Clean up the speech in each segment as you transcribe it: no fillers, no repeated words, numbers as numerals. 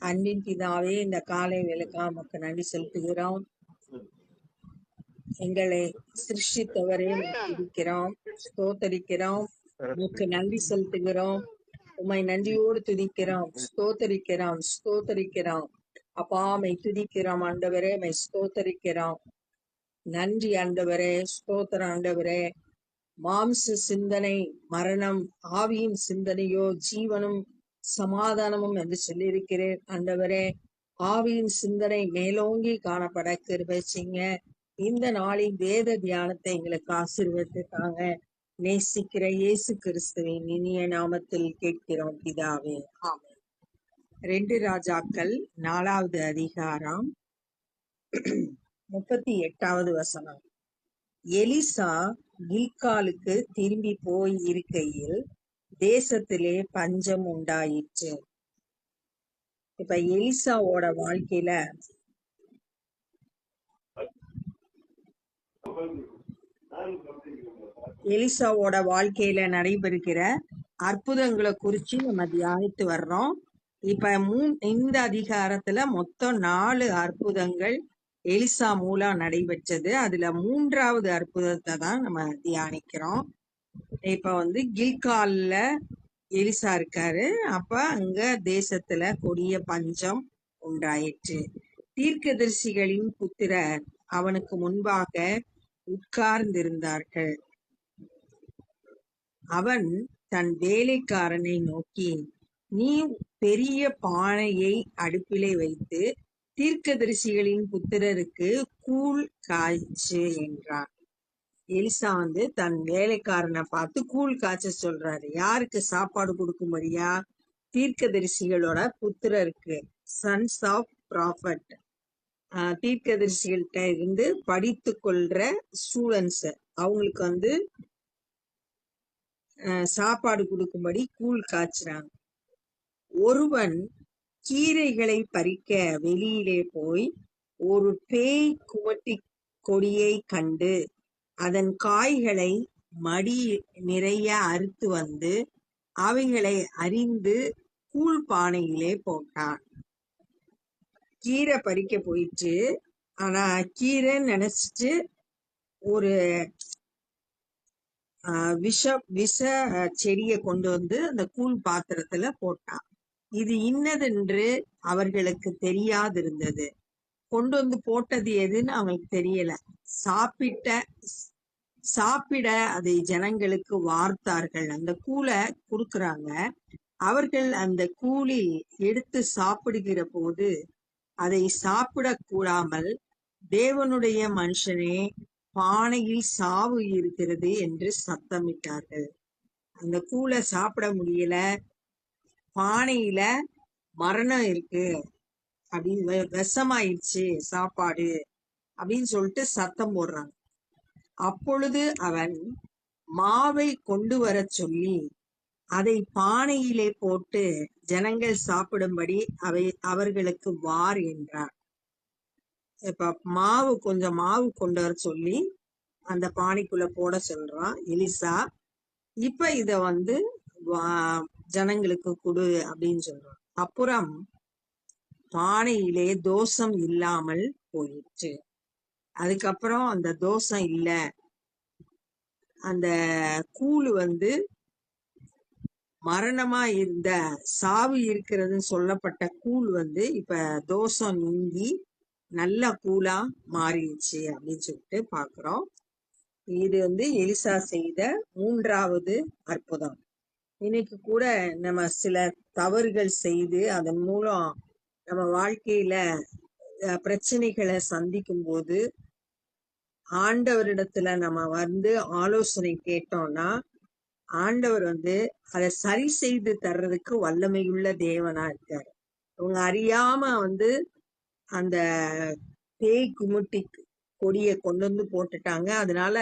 அன்பின் பிதாவே, இந்த காலை வேளைக்காக உமக்கு நன்றி செலுத்துகிறோம். எங்களை சிருஷ்டித்தவரே துதிக்கிறோம், ஸ்தோத்தரிக்கிறோம், உமக்கு நன்றி செலுத்துகிறோம். உம்மை நன்றியோடு துதிக்கிறோம், ஸ்தோத்தரிக்கிறோம். அப்பா, மை துதிக்கிறோம் ஆண்டவரே, மை ஸ்தோத்தரிக்கிறோம். நன்றி ஆண்டவரே, ஸ்தோத்திரம் ஆண்டவரே. மாம்ச சிந்தனை மரணம், ஆவியின் சிந்தனையோ ஜீவனும் சமாதானமும் என்று சொல்லியிருக்கிறேன் ஆண்டவரே. ஆவியின் சிந்தனை மேலோங்கி காணப்பட கிருபை செய்யுங்க. இந்த நாளின் வேத தியானத்தை எங்களுக்கு ஆசீர்வதித்தாங்க. நேசிக்கிற இயேசு கிறிஸ்துவின் இனிய நாமத்தில் கேட்கிறோம் பிதாவே, ஆமென். 2 ராஜாக்கள் 4வது அதிகாரம் 38வது வசனம். எலிசா கில்காலுக்கு திரும்பி போய் இருக்கையில் தேசத்திலே பஞ்சம் உண்டாயிற்று. இப்ப எலிசாவோட வாழ்க்கையில நடைபெறுகிற அற்புதங்களை குறிச்சு நம்ம தியானித்து வர்றோம். இப்ப இந்த அதிகாரத்துல மொத்தம் 4 அற்புதங்கள் எலிசா மூலம் நடைபெற்றது. அதுல 3வது அற்புதத்தை தான் நம்ம தியானிக்கிறோம். இப்ப கில்கால்ல எலிசா இருக்காரு. அப்ப அங்க தேசத்துல கொடிய பஞ்சம் உண்டாயிற்று. தீர்க்கதரிசிகளின் புத்திரர் அவனுக்கு முன்பாக உட்கார்ந்திருந்தார்கள். அவன் தன் வேலைக்காரனை நோக்கி, நீ பெரிய பானையை அடுப்பிலே வைத்து தீர்க்கதரிசிகளின் புத்திரருக்கு கூழ் காய்ச்சு என்றான். எலிசா தன் வேலைக்காரனை பார்த்து கூழ் காய்ச்ச சொல்றாரு. யாருக்கு சாப்பாடு கொடுக்கும்படியா? தீர்க்கதரிசிகளோட புத்திரருக்கு, சன்ஸ் ஆஃப் ப்ராஃபட். தீர்க்கதரிசிகள்கிட்ட இருந்து படித்து கொள்ற ஸ்டூடெண்ட்ஸ், அவங்களுக்கு சாப்பாடு கொடுக்கும்படி கூழ் காய்ச்சுறாங்க. ஒருவன் கீரைகளை பறிக்க வெளியிலே போய் ஒரு பேய் குமட்டி கொடியை கண்டு அதன் காய்களை மடி நிறைய அறுத்து வந்து அவைகளை அரிந்து கூழ் பானையிலே போட்டான். கீரை பறிக்க போயிட்டு, ஆனா கீரைன்னு நினைச்சிட்டு ஒரு விஷ செடியை கொண்டு வந்து அந்த கூழ் பாத்திரத்துல போட்டான். இது இன்னதென்று அவர்களுக்கு தெரியாதிருந்தது. கொண்டு வந்து போட்டது எதுன்னு அவங்களுக்கு தெரியல. சாப்பிட அதை ஜனங்களுக்கு வார்த்தார்கள். அந்த கூழை கொடுக்கறாங்க. அவர்கள் அந்த கூழில் எடுத்து சாப்பிடுகிற போது அதை சாப்பிடக் கூடாமல், தேவனுடைய மனுஷனே, பானையில் சாவு இருக்கிறது என்று சத்தமிட்டார்கள். அந்த கூழை சாப்பிட முடியல, பானையில மரணம் இருக்கு, அப்படின்னு விஷமாயிடுச்சு சாப்பாடு அப்படின்னு சொல்லிட்டு சத்தம் போடுறாங்க. அப்பொழுது அவன் மாவை கொண்டு வர சொல்லி அதை பானையிலே போட்டு ஜனங்கள் சாப்பிடும்படி அவர்களுக்கு வார் என்றார். இப்ப கொஞ்சம் மாவு கொண்டு வர சொல்லி அந்த பானைக்குள்ள போட சொல்றான் எலிசா. இப்ப இத ஜனங்களுக்கு கொடு அப்படின்னு சொல்றான். அப்புறம் பானையிலே தோஷம் இல்லாமல் போயிற்று. அதுக்கப்புறம் அந்த தோஷம் இல்ல, அந்த கூழ் மரணமா இருந்த சாவு இருக்கிறதுன்னு சொல்லப்பட்ட கூழ் இப்ப தோஷம் நீங்கி நல்ல கூழா மாறிடுச்சு அப்படின்னு சொல்லிட்டு பாக்குறோம். இது எலிசா செய்த 3வது அற்புதம். இன்னைக்கு கூட நம்ம சில தவறுகள் செய்து அதன் மூலம் நம்ம வாழ்க்கையில பிரச்சனைகளை சந்திக்கும் போது ஆண்டவரிடத்துல நம்ம ஆலோசனை கேட்டோம்னா ஆண்டவர் அதை சரி செய்து தர்றதுக்கு வல்லமையுள்ள தேவனா இருக்காரு. அவங்க அறியாம அந்த பேய் குமுட்டி கொடியை கொண்டு வந்து போட்டுட்டாங்க. அதனால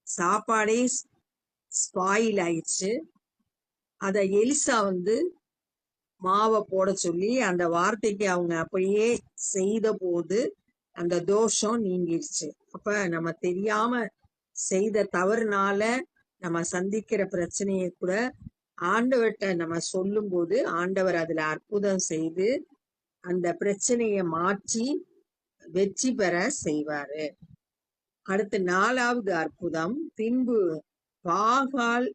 சாப்பாடே ஸ்பாயில் ஆயிடுச்சு. அத எலிசா மாவை போட சொல்லி அந்த வார்த்தைக்கு அவங்க அப்படியே செய்த போது அந்த தோஷம் நீங்கிருச்சு. அப்ப நம்ம தெரியாம செய்த தவறுனால நம்ம சந்திக்கிற பிரச்சனையை கூட ஆண்டவர்கிட்ட நம்ம சொல்லும் போது ஆண்டவர் அதுல அற்புதம் செய்து அந்த பிரச்சனைய மாற்றி வெற்றி பெற செய்வாரு. அடுத்து 4வது அற்புதம், பின்பு பாகால்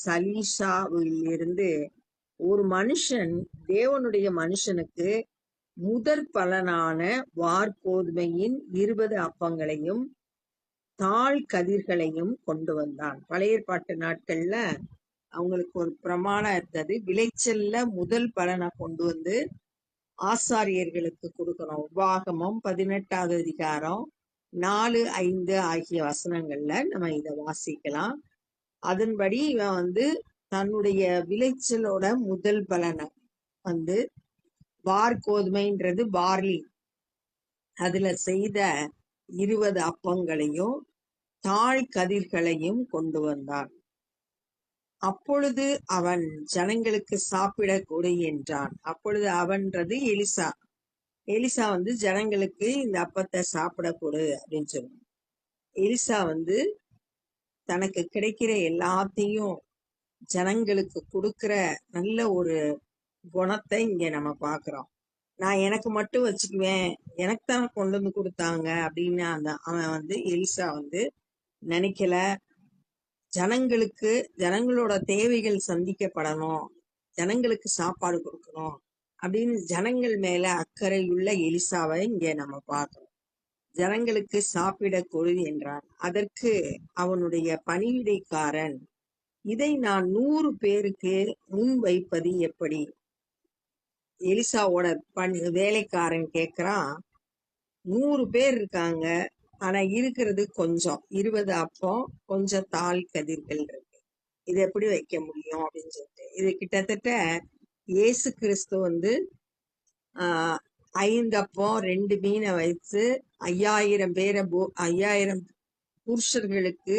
சலீஷாவிலிருந்து ஒரு மனுஷன் தேவனுடைய மனுஷனுக்கு முதற் பலனான வார்கோதுமையின் 20 அப்பங்களையும் தாழ் கதிர்களையும் கொண்டு வந்தான். பழைய ஏற்பாட்டு நாட்கள்ல அவங்களுக்கு ஒரு பிரமாணம் இருந்தது, விளைச்சல்ல முதல் பலனை கொண்டு வந்து ஆசாரியர்களுக்கு கொடுக்கணும். உபாகமம் 18வது அதிகாரம் 4, 5 ஆகிய வசனங்கள்ல நம்ம இதை வாசிக்கலாம். அதன்படி இவன் வந்து தன்னுடைய விளைச்சலோட முதல் பலனை வந்து வார்கோதுமைன்றது பார்லி, அதுல செய்த 20 அப்பங்களையும் தாழ் கதிர்களையும் கொண்டு வந்தான். அப்பொழுது அவன் ஜனங்களுக்கு சாப்பிட கொடு என்றான். அப்பொழுது அவன்றது எலிசா. எலிசா வந்து ஜனங்களுக்கு இந்த அப்பத்தை சாப்பிட கொடு அப்படின்னு சொன்னான். எலிசா வந்து தனக்கு கிடைக்கிற எல்லாத்தையும் ஜனங்களுக்கு கொடுக்கிற நல்ல ஒரு குணத்தை இங்க நம்ம பாக்குறோம். நான் எனக்கு மட்டும் வச்சுக்குவேன், எனக்கு தான் கொண்டு வந்து கொடுத்தாங்க அப்படின்னு அவன் வந்து எலிசா வந்து நினைக்கல. ஜனங்களோட தேவைகள் சந்திக்கப்படணும், ஜனங்களுக்கு சாப்பாடு கொடுக்கணும் அப்படின்னு ஜனங்கள் மேல அக்கறையுள்ள எலிசாவை இங்க நம்ம பார்க்கிறோம். ஜனங்களுக்கு சாப்பிட கொடு என்றான். அதற்கு அவனுடைய பணிவிடைக்காரன், இதை நான் 100 பேருக்கு முன் வைப்பது எப்படி? எலிசாவோட வேலைக்காரன் கேக்குறான், 100 பேர் இருக்காங்க, ஆனா இருக்கிறது கொஞ்சம், 20 அப்பம் கொஞ்சம் தாழ் கதிர்கள் இருக்கு, இது எப்படி வைக்க முடியும் அப்படின்னு சொல்லிட்டு. இது கிட்டத்தட்ட இயேசு கிறிஸ்து வந்து 5 அப்பம் 2 மீனை வைத்து 5000 புருஷர்களுக்கு,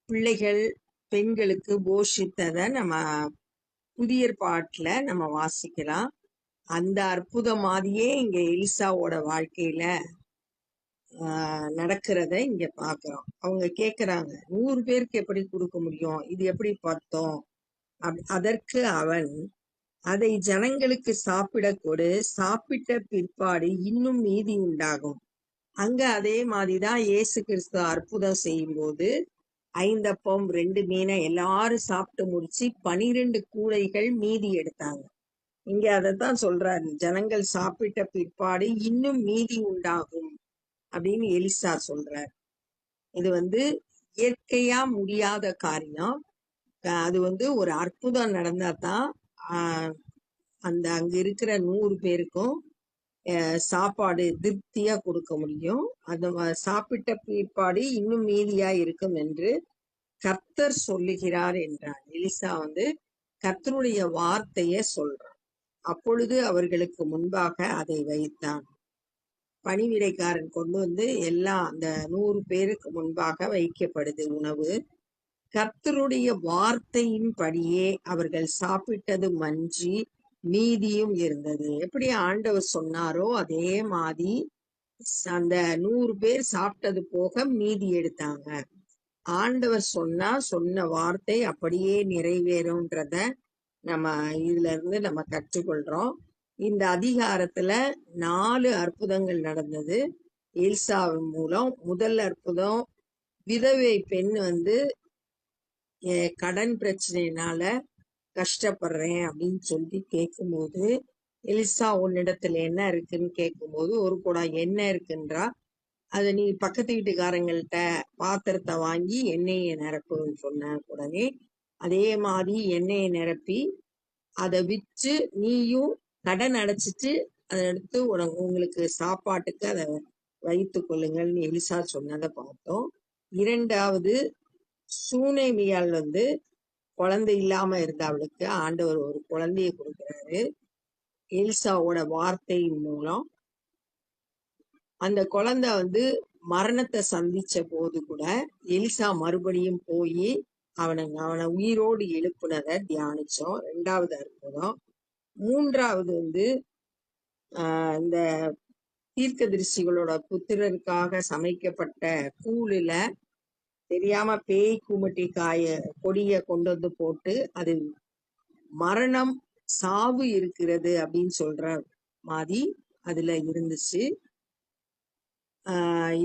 பிள்ளைகள், பெண்களுக்கு போஷித்ததை நம்ம புதிய ஏற்பாட்டுல நம்ம வாசிக்கலாம். அந்த அற்புதம் மாதிரியே இங்க எலிசாவோட வாழ்க்கையில நடக்கிறத இங்க பாக்குறோம். அவங்க கேக்குறாங்க, 100 பேருக்கு எப்படி கொடுக்க முடியும், இது எப்படி பார்த்தோம்? அதற்கு அவன், அதை ஜனங்களுக்கு சாப்பிட கொடு, சாப்பிட்ட பிற்பாடு இன்னும் மீதி உண்டாகும். அங்க அதே மாதிரிதான் இயேசு கிறிஸ்து அற்புதம் செய்யும் போது 5 அப்பம் 2 மீனை எல்லாரும் சாப்பிட்டு முடிச்சு 12 கூடைகள் மீதி எடுத்தாங்க. இங்க அதைத்தான் சொல்றாரு, ஜனங்கள் சாப்பிட்ட பிற்பாடு இன்னும் மீதி உண்டாகும் அப்படின்னு எலிசா சொல்றார். இது வந்து இயற்கையா முடியாத காரியம். அது வந்து ஒரு அற்புதம் நடந்தாதான் அந்த அங்க இருக்கிற 100 பேருக்கும் சாப்பாடு திருப்தியா கொடுக்க முடியும். அது சாப்பிட்ட பிற்பாடு இன்னும் மீதியா இருக்கும் என்று கர்த்தர் சொல்லுகிறார் என்றார். எலிசா வந்து கர்த்தருடைய வார்த்தைய சொல்றான். அப்பொழுது அவர்களுக்கு முன்பாக அதை வைத்தான். பணிவிடைக்காரன் கொண்டு வந்து எல்லாம் அந்த 100 பேருக்கு முன்பாக வைக்கப்படுது உணவு. கர்த்தருடைய வார்த்தையின் படியே அவர்கள் சாப்பிட்டது மன்றி மீதியும் இருந்தது. எப்படி ஆண்டவர் சொன்னாரோ அதே மாதிரி அந்த 100 பேர் சாப்பிட்டது போக மீதி எடுத்தாங்க. ஆண்டவர் சொன்ன வார்த்தை அப்படியே நிறைவேறும்ன்றத நம்ம இதுல இருந்து நம்ம கற்றுக்கொள்றோம். இந்த அதிகாரத்துல 4 அற்புதங்கள் நடந்தது எலிசாவின் மூலம். முதல் அற்புதம், விதவை பெண் வந்து கடன் பிரச்சனையினால கஷ்டப்படுறேன் அப்படின்னு சொல்லி கேட்கும்போது, எலிசா உன்னிடத்துல என்ன இருக்குன்னு கேட்கும்போது ஒரு குடம் எண்ணெய் இருக்குன்றா. அதை நீ பக்கத்து வீட்டுக்காரங்கள்ட்ட பாத்திரத்தை வாங்கி எண்ணெயை நிரப்புன்னு சொன்ன உடனே அதே மாதிரி எண்ணெயை நிரப்பி அதை விற்று நீயும் கடன் அடைச்சிட்டு அதை எடுத்து உங்களுக்கு சாப்பாட்டுக்கு அதை வைத்து கொள்ளுங்கள்னு எலிசா சொன்னதை பார்த்தோம். 2வது, சூனேமியால் வந்து குழந்தை இல்லாம இருந்த அவளுக்கு ஆண்டவர் ஒரு குழந்தைய கொடுக்கிறாரு எலிசாவோட வார்த்தையின் மூலம். அந்த குழந்தை வந்து மரணத்தை சந்திச்ச போது கூட எலிசா மறுபடியும் போய் அவனை உயிரோடு எழுப்புனதை தியானிச்சோம். 2வது அற்புதம். 3வது வந்து இந்த தீர்க்கதரிசிகளோட புத்திரருக்காக சமைக்கப்பட்ட கூழுல தெரியாம பேய் குமட்டி கொடிய கொண்டு வந்து போட்டு அது மரணம் சாவு இருக்கிறது அப்படின்னு சொல்ற மாதிரி அதுல இருந்துச்சு.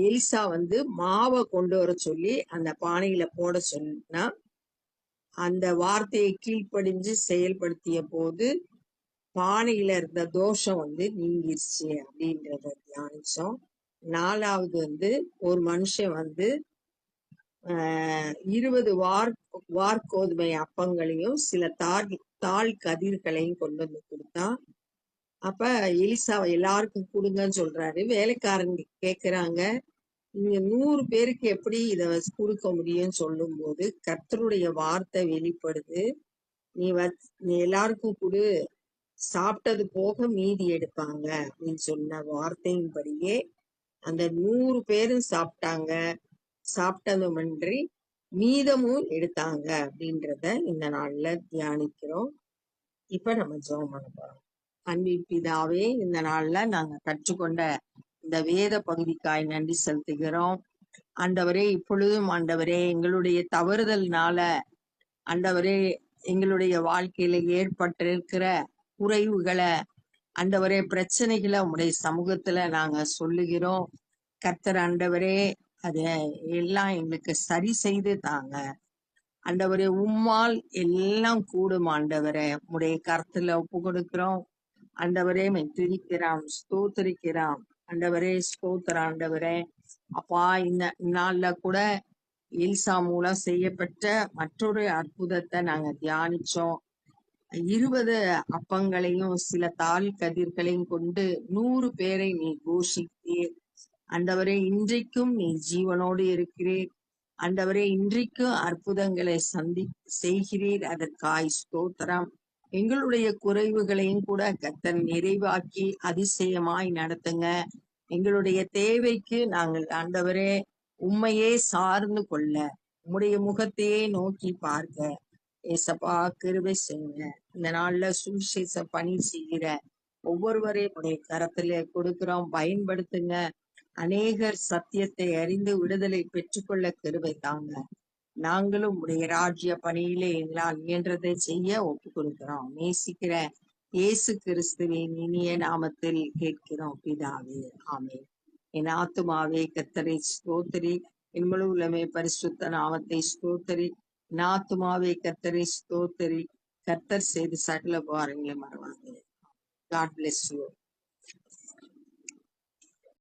எலிசா மாவை கொண்டு வர சொல்லி அந்த பானையில போட சொன்னா, அந்த வார்த்தையை கீழ்ப்படிஞ்சு செயல்படுத்திய போது பானையில இருந்த தோஷம் நீங்கிருச்சு அப்படின்றத தியானிச்சோம். 4வது ஒரு மனுஷன் 20 வார்கோதுமை அப்பங்களையும் சில தாழ் கதிர்களையும் கொண்டு கொடுத்தான். அப்ப எலிசாவை எல்லாருக்கும் கொடுங்கன்னு சொல்றாரு. வேலைக்காரங்க கேக்குறாங்க, நீங்க 100 பேருக்கு எப்படி இத கொடுக்க முடியும்னு சொல்லும் போது கர்த்தருடைய வார்த்தை வெளிப்படுது. நீ எல்லாருக்கும் கொடு, சாப்பிட்டது போக மீதி எடுப்பாங்க அப்படின்னு சொன்ன வார்த்தையின்படியே அந்த 100 பேரும் சாப்பிட்டாங்க. சாப்பிட்டதுமன்றி மீதமும் எடுத்தாங்க அப்படின்றத இந்த நாள்ல தியானிக்கிறோம். இப்ப நம்ம ஜெபம் பண்ண போறோம். அன்பின் பிதாவே, இந்த நாள்ல நாங்க கற்றுக்கொண்ட இந்த வேத பகுதிக்காய் நன்றி செலுத்துகிறோம். ஆண்டவரே, இப்பொழுதும் ஆண்டவரே, எங்களுடைய தவறுதல்னால ஆண்டவரே எங்களுடைய வாழ்க்கையில ஏற்பட்டிருக்கிற குறைவுகளை ஆண்டவரே, பிரச்சனைகளை உங்களுடைய சமூகத்துல நாங்க சொல்லுகிறோம். கர்த்தர் ஆண்டவரே, அத எல்லாம் எங்களுக்கு சரி செய்து தாங்க ஆண்டவரே. உம்மால் எல்லாம் கூடும் ஆண்டவரே. உடைய கருத்துல ஒப்பு கொடுக்கிறோம் ஆண்டவரே. துதிக்கிறோம், ஸ்தோத்தரிக்கிறோம் ஆண்டவரே. ஸ்தோத்திரம் ஆண்டவரே. அப்பா, இந்த நாள்ல கூட எலிசா மூலம் செய்யப்பட்ட மற்றொரு அற்புதத்தை நாங்க தியானிச்சோம். 20 அப்பங்களையும் சில தாழ் கதிர்களையும் கொண்டு 100 பேரை நீ போஷித்தீர் ஆண்டவரே. இன்றைக்கும் நீ ஜீவனோடு இருக்கிறீர் ஆண்டவரே. இன்றைக்கும் அற்புதங்களை செய்கிறீர். அதற்காய் ஸ்தோத்திரம். எங்களுடைய குறைவுகளையும் கூட கர்த்தர் நிறைவாக்கி அதிசயமாய் நடத்துங்க. எங்களுடைய தேவைக்கு நாங்கள் ஆண்டவரே உம்மையே சார்ந்து கொள்ள, உம்முடைய முகத்தையே நோக்கி பார்க்க ஏசப்பா கிருபை செய்யுங்க. இந்த நாள்ல சுவிசேஷ பணி செய்கிற ஒவ்வொருவரையும் உடைய கரத்துல கொடுக்கிறோம், பயன்படுத்துங்க. அநேகர் சத்தியத்தை அறிந்து விடுதலை பெற்றுக்கொள்ள கிருபை தாங்க. நாங்களும் உடைய ராஜ்ய பணியிலே எங்களால் இயன்றதை செய்ய ஒப்பு கொடுக்கிறோம். நேசிக்கிற இயேசு கிறிஸ்துவின் இனிய நாமத்தில் கேட்கிறோம் பிதாவே, ஆமென். என் ஆத்துமாவே கர்த்தரை ஸ்தோத்திரி, என் முழு உள்ளமே பரிசுத்த நாமத்தை ஸ்தோத்திரி. என் ஆத்துமாவே கர்த்தரை ஸ்தோத்திரி, கர்த்தர் செய்து சகல பாரங்களை மறவாதே. God bless you.